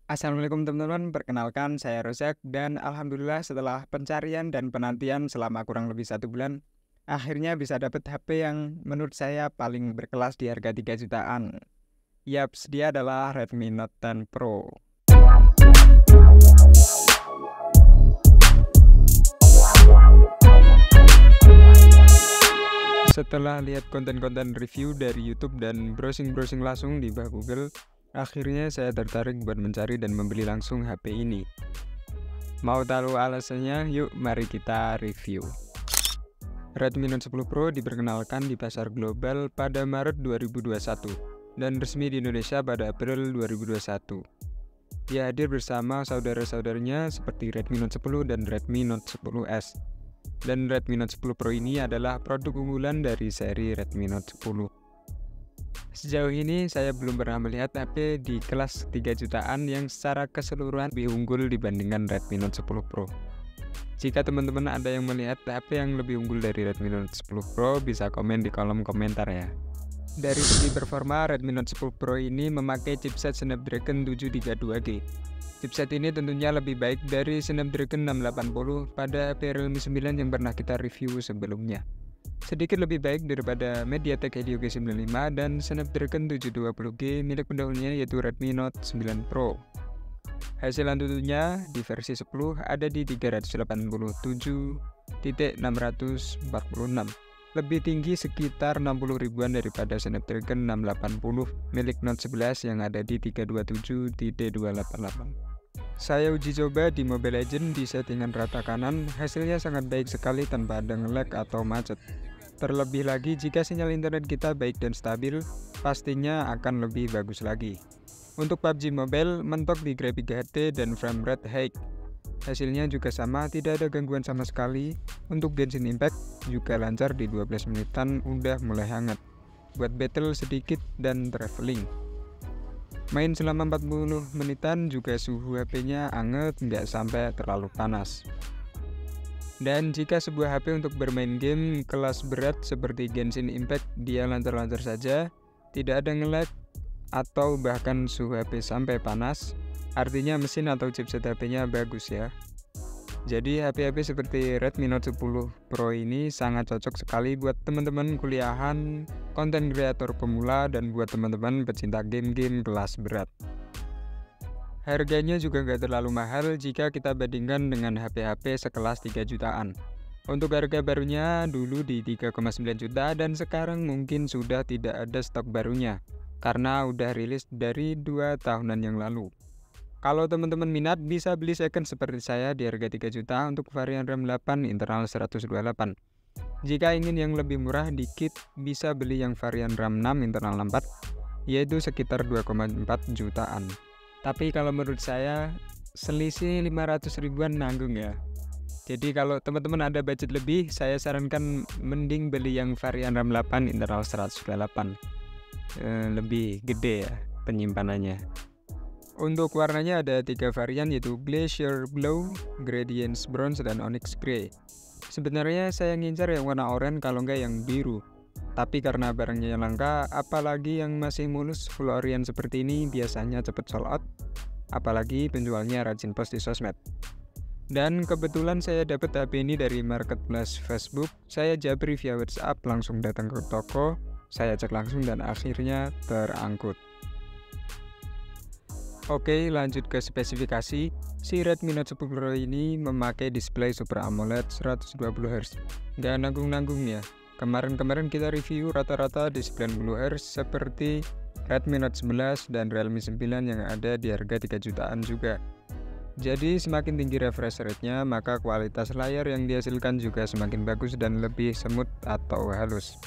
Assalamualaikum teman-teman, perkenalkan saya Rozak dan alhamdulillah setelah pencarian dan penantian selama kurang lebih 1 bulan, akhirnya bisa dapat HP yang menurut saya paling berkelas di harga 3 jutaan. Yaps, dia adalah Redmi Note 10 Pro. Setelah lihat konten-konten review dari YouTube dan browsing-browsing langsung di bawah Google, akhirnya saya tertarik buat mencari dan membeli langsung HP ini. Mau tahu alasannya? Yuk mari kita review. Redmi Note 10 Pro diperkenalkan di pasar global pada Maret 2021 dan resmi di Indonesia pada April 2021. Dia hadir bersama saudara-saudaranya seperti Redmi Note 10 dan Redmi Note 10S. Dan Redmi Note 10 Pro ini adalah produk unggulan dari seri Redmi Note 10. Sejauh ini saya belum pernah melihat HP di kelas 3 jutaan yang secara keseluruhan lebih unggul dibandingkan Redmi Note 10 Pro. Jika teman-teman ada yang melihat HP yang lebih unggul dari Redmi Note 10 Pro, bisa komen di kolom komentar ya. Dari segi performa, Redmi Note 10 Pro ini memakai chipset Snapdragon 732G. Chipset ini tentunya lebih baik dari Snapdragon 680 pada HP Realme 9 yang pernah kita review sebelumnya. Sedikit lebih baik daripada MediaTek Helio G95 dan Snapdragon 720G milik pendahulunya yaitu Redmi Note 9 Pro. Hasil Antutunya di versi 10 ada di 387.646, lebih tinggi sekitar 60 ribuan daripada Snapdragon 680 milik Note 11 yang ada di 327.288. Saya uji coba di Mobile Legends di settingan rata kanan, hasilnya sangat baik sekali tanpa ada nge-lag atau macet. Terlebih lagi jika sinyal internet kita baik dan stabil, pastinya akan lebih bagus lagi. Untuk PUBG Mobile, mentok di grafik HD dan frame rate high. Hasilnya juga sama, tidak ada gangguan sama sekali. Untuk Genshin Impact juga lancar di 12 menitan udah mulai hangat. Buat battle sedikit dan traveling. Main selama 40 menitan juga suhu HP-nya anget, nggak sampai terlalu panas. Dan jika sebuah HP untuk bermain game kelas berat seperti Genshin Impact dia lancar-lancar saja, tidak ada nge-lag atau bahkan suhu HP sampai panas, artinya mesin atau chipset HP-nya bagus ya. Jadi HP-HP seperti Redmi Note 10 Pro ini sangat cocok sekali buat teman-teman kuliahan, konten kreator pemula, dan buat teman-teman pecinta game-game kelas berat. Harganya juga nggak terlalu mahal jika kita bandingkan dengan HP-HP sekelas 3 jutaan. Untuk harga barunya dulu di 3,9 juta dan sekarang mungkin sudah tidak ada stok barunya karena udah rilis dari 2 tahunan yang lalu. Kalau teman-teman minat bisa beli second seperti saya di harga 3 juta untuk varian RAM 8 internal 128. Jika ingin yang lebih murah dikit bisa beli yang varian RAM 6 internal 4 yaitu sekitar 2,4 jutaan. Tapi kalau menurut saya selisih 500 ribuan nanggung ya. Jadi kalau teman-teman ada budget lebih, saya sarankan mending beli yang varian RAM 8 internal 128. Lebih gede ya penyimpanannya. Untuk warnanya ada 3 varian yaitu Glacier Glow, Gradient Bronze, dan Onyx Grey. Sebenarnya saya ngincar yang warna oranye kalau nggak yang biru. Tapi karena barangnya yang langka, apalagi yang masih mulus full orient seperti ini biasanya cepet sold out. Apalagi penjualnya rajin post di sosmed. Dan kebetulan saya dapat HP ini dari marketplace Facebook. Saya japri via WhatsApp, langsung datang ke toko. Saya cek langsung dan akhirnya terangkut. Oke, lanjut ke spesifikasi. Si Redmi Note 10 Pro ini memakai display Super AMOLED 120Hz. Nggak nanggung-nanggung ya. Kemarin kita review rata-rata di 90Hz seperti Redmi Note 11 dan Realme 9 yang ada di harga 3 jutaan juga. Jadi semakin tinggi refresh rate-nya, maka kualitas layar yang dihasilkan juga semakin bagus dan lebih smooth atau halus.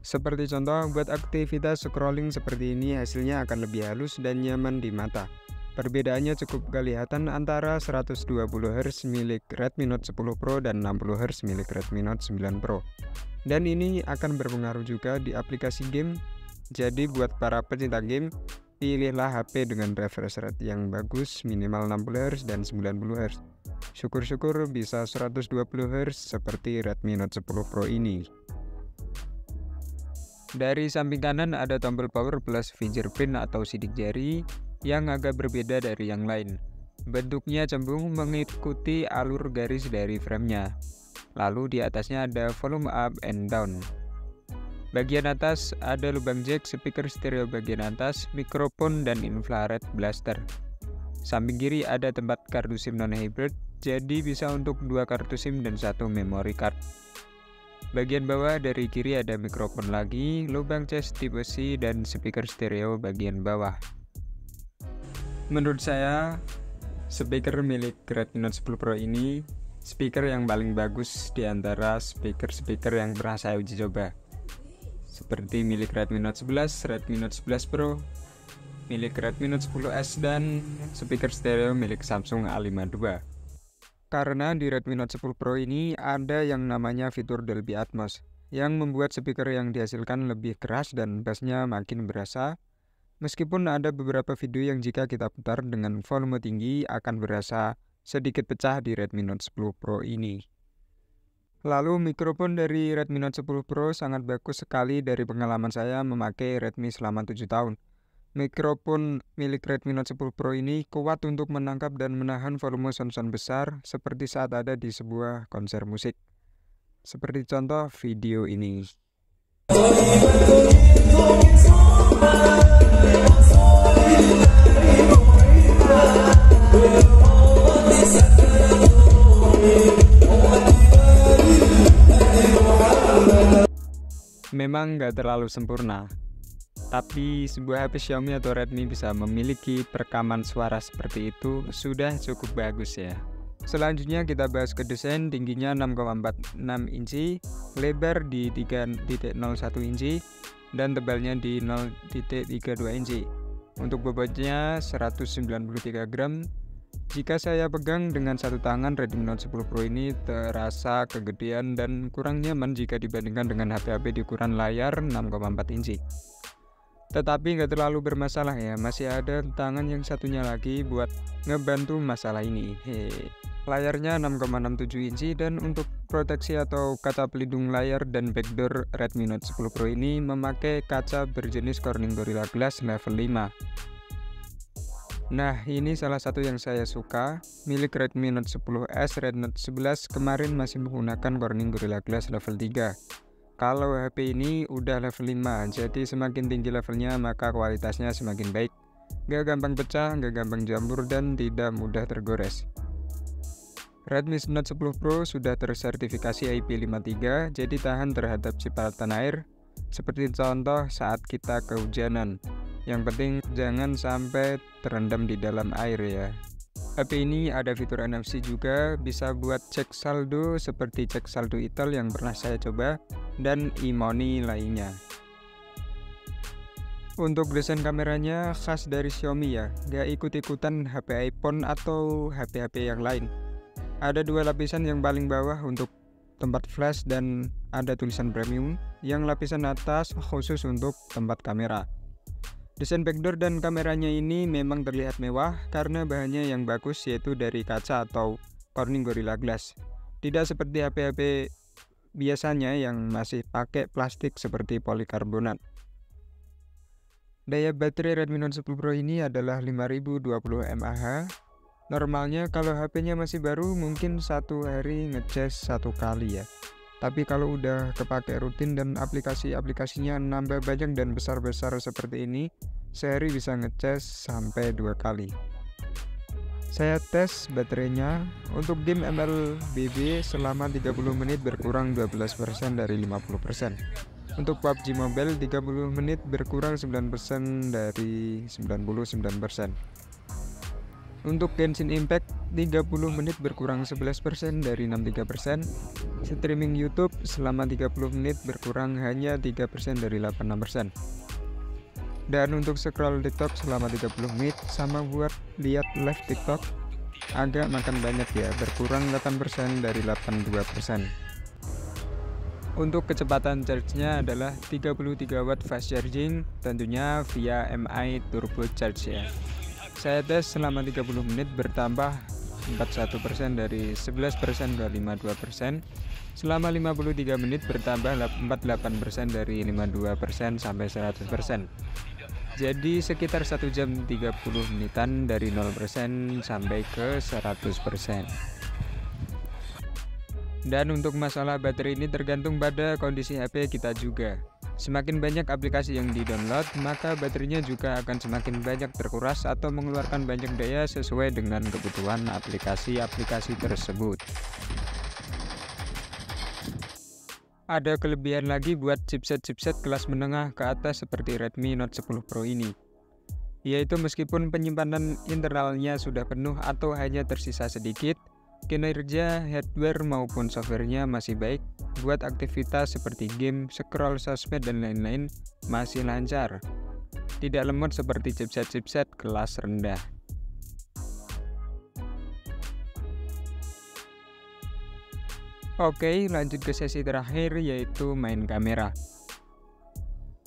Seperti contoh, buat aktivitas scrolling seperti ini hasilnya akan lebih halus dan nyaman di mata. Perbedaannya cukup kelihatan antara 120Hz milik Redmi Note 10 Pro dan 60Hz milik Redmi Note 9 Pro. Dan ini akan berpengaruh juga di aplikasi game. Jadi buat para pecinta game, pilihlah HP dengan refresh rate yang bagus minimal 60Hz dan 90Hz. Syukur-syukur bisa 120Hz seperti Redmi Note 10 Pro ini. Dari samping kanan ada tombol power plus fingerprint atau sidik jari. yang agak berbeda dari yang lain. Bentuknya cembung mengikuti alur garis dari framenya. Lalu di atasnya ada volume up and down. Bagian atas ada lubang jack, speaker stereo bagian atas, mikrofon, dan infrared blaster. Samping kiri ada tempat kartu SIM non-hybrid, jadi bisa untuk 2 kartu SIM dan 1 memory card. Bagian bawah dari kiri ada mikrofon lagi, lubang cas tipe C, dan speaker stereo bagian bawah. Menurut saya, speaker milik Redmi Note 10 Pro ini speaker yang paling bagus di antara speaker-speaker yang pernah saya uji coba. Seperti milik Redmi Note 11, Redmi Note 11 Pro, milik Redmi Note 10S, dan speaker stereo milik Samsung A52. Karena di Redmi Note 10 Pro ini ada yang namanya fitur Dolby Atmos, yang membuat speaker yang dihasilkan lebih keras dan bassnya makin berasa. Meskipun ada beberapa video yang jika kita putar dengan volume tinggi akan berasa sedikit pecah di Redmi Note 10 Pro ini. Lalu mikrofon dari Redmi Note 10 Pro sangat bagus sekali dari pengalaman saya memakai Redmi selama 7 tahun. Mikrofon milik Redmi Note 10 Pro ini kuat untuk menangkap dan menahan volume sound-sound besar seperti saat ada di sebuah konser musik. Seperti contoh video ini. Memang nggak terlalu sempurna, tapi sebuah HP Xiaomi atau Redmi bisa memiliki perekaman suara seperti itu sudah cukup bagus ya. Selanjutnya kita bahas ke desain. Tingginya 6,46 inci, lebar di 3.01 inci, dan tebalnya di 0.32 inci. Untuk bobotnya 193 gram. Jika saya pegang dengan satu tangan, Redmi Note 10 Pro ini terasa kegedean dan kurang nyaman jika dibandingkan dengan HP-HP di ukuran layar 6,4 inci. Tetapi nggak terlalu bermasalah ya, masih ada tangan yang satunya lagi buat ngebantu masalah ini. Layarnya 6,67 inci dan untuk proteksi atau kaca pelindung layar dan backdoor, Redmi Note 10 Pro ini memakai kaca berjenis Corning Gorilla Glass level 5. Nah, ini salah satu yang saya suka. Milik Redmi Note 10S, Redmi Note 11 kemarin masih menggunakan Corning Gorilla Glass level 3. Kalau HP ini udah level 5, jadi semakin tinggi levelnya maka kualitasnya semakin baik. Gak gampang pecah, gak gampang jambur, dan tidak mudah tergores. Redmi Note 10 Pro sudah tersertifikasi IP53, jadi tahan terhadap cipratan air. Seperti contoh saat kita kehujanan. Yang penting jangan sampai terendam di dalam air ya. HP ini ada fitur NFC juga, bisa buat cek saldo seperti cek saldo Itel yang pernah saya coba, dan e-money lainnya. Untuk desain kameranya khas dari Xiaomi ya, gak ikut-ikutan HP iPhone atau HP-HP yang lain. Ada 2 lapisan yang paling bawah untuk tempat flash dan ada tulisan premium, yang lapisan atas khusus untuk tempat kamera. Desain backdoor dan kameranya ini memang terlihat mewah karena bahannya yang bagus, yaitu dari kaca atau Corning Gorilla Glass. Tidak seperti HP-HP biasanya yang masih pakai plastik seperti polikarbonat. Daya baterai Redmi Note 10 Pro ini adalah 5020 mAh. Normalnya kalau HP-nya masih baru mungkin satu hari ngecas 1 kali ya. Tapi kalau udah kepake rutin dan aplikasinya nambah banyak dan besar-besar seperti ini, sehari bisa ngecas sampai 2 kali. Saya tes baterainya. Untuk game MLBB selama 30 menit berkurang 12% dari 50%. Untuk PUBG Mobile 30 menit berkurang 9% dari 99%. Untuk Genshin Impact 30 menit berkurang 11% dari 63%. Streaming YouTube selama 30 menit berkurang hanya 3% dari 86%. Dan untuk scroll TikTok selama 30 menit sama buat lihat live TikTok agak makan banyak ya, berkurang 8% dari 82%. Untuk kecepatan charge-nya adalah 33 watt fast charging, tentunya via MI Turbo Charge ya. Saya tes selama 30 menit bertambah 41% dari 11% ke 52%. Selama 53 menit bertambah 48% dari 52% sampai 100%. Jadi sekitar 1 jam 30 menitan dari 0% sampai ke 100%. Dan untuk masalah baterai ini tergantung pada kondisi HP kita juga. Semakin banyak aplikasi yang di-download, maka baterainya juga akan semakin banyak terkuras atau mengeluarkan banyak daya sesuai dengan kebutuhan aplikasi-aplikasi tersebut. Ada kelebihan lagi buat chipset-chipset kelas menengah ke atas seperti Redmi Note 10 Pro ini, yaitu meskipun penyimpanan internalnya sudah penuh atau hanya tersisa sedikit, kinerja hardware maupun softwarenya masih baik. Buat aktivitas seperti game, scroll sosmed, dan lain-lain masih lancar. Tidak lemot seperti chipset-chipset kelas rendah. Oke, lanjut ke sesi terakhir, yaitu main kamera.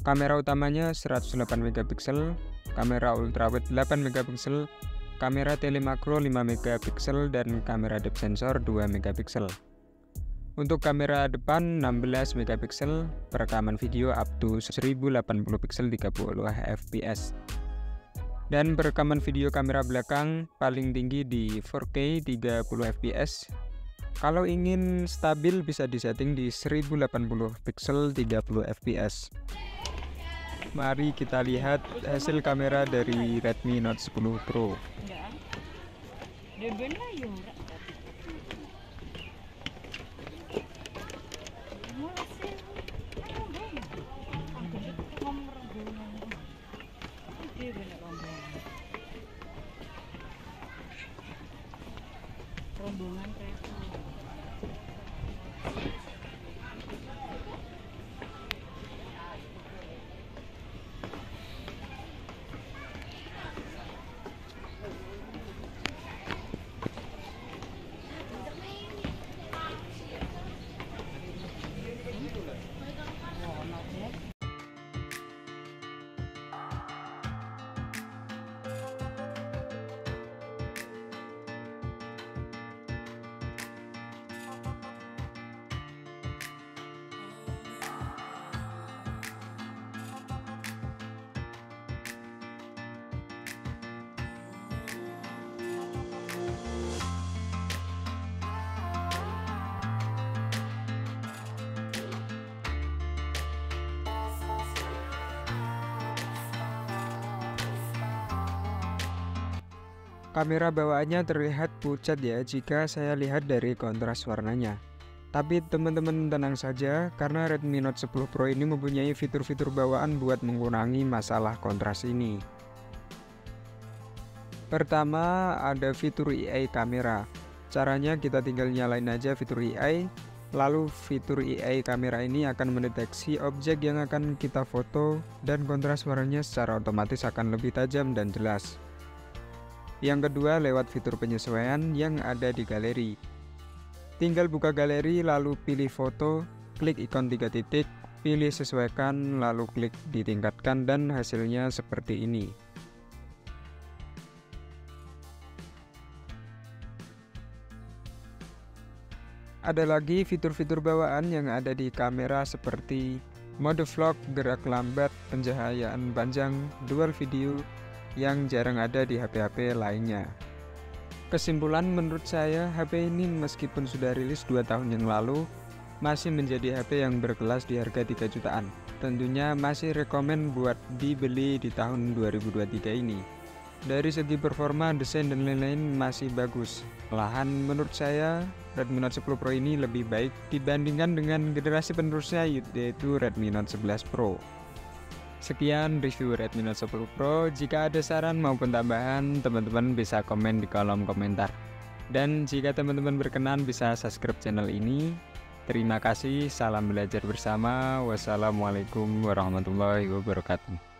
Kamera utamanya 108 megapiksel, kamera ultrawide 8 megapiksel, kamera telemakro 5 megapiksel, dan kamera depth sensor 2 megapiksel. Untuk kamera depan 16 megapiksel, perekaman video up to 1080 piksel 30 fps. Dan perekaman video kamera belakang paling tinggi di 4K 30 fps. Kalau ingin stabil bisa disetting di 1080 piksel 30 fps. Mari kita lihat hasil kamera dari Redmi Note 10 Pro. Rombongan kereta. Kamera bawaannya terlihat pucat ya jika saya lihat dari kontras warnanya. Tapi teman-teman tenang saja, karena Redmi Note 10 Pro ini mempunyai fitur-fitur bawaan buat mengurangi masalah kontras ini. Pertama, ada fitur AI kamera. Caranya kita tinggal nyalain aja fitur AI, lalu fitur AI kamera ini akan mendeteksi objek yang akan kita foto dan kontras warnanya secara otomatis akan lebih tajam dan jelas. Yang kedua, lewat fitur penyesuaian yang ada di galeri. Tinggal buka galeri lalu pilih foto, klik ikon 3 titik, pilih sesuaikan, lalu klik ditingkatkan, dan hasilnya seperti ini. Ada lagi fitur-fitur bawaan yang ada di kamera seperti mode vlog, gerak lambat, pencahayaan panjang, dual video, yang jarang ada di HP-HP lainnya. Kesimpulan menurut saya, HP ini meskipun sudah rilis 2 tahun yang lalu, masih menjadi HP yang berkelas di harga 3 jutaan. Tentunya masih rekomen buat dibeli di tahun 2023 ini. Dari segi performa, desain, dan lain-lain masih bagus. Malahan menurut saya, Redmi Note 10 Pro ini lebih baik dibandingkan dengan generasi penerusnya, yaitu Redmi Note 11 Pro. Sekian review Redmi Note 10 Pro. Jika ada saran maupun tambahan, teman-teman bisa komen di kolom komentar. Dan jika teman-teman berkenan bisa subscribe channel ini. Terima kasih, salam belajar bersama. Wassalamualaikum warahmatullahi wabarakatuh.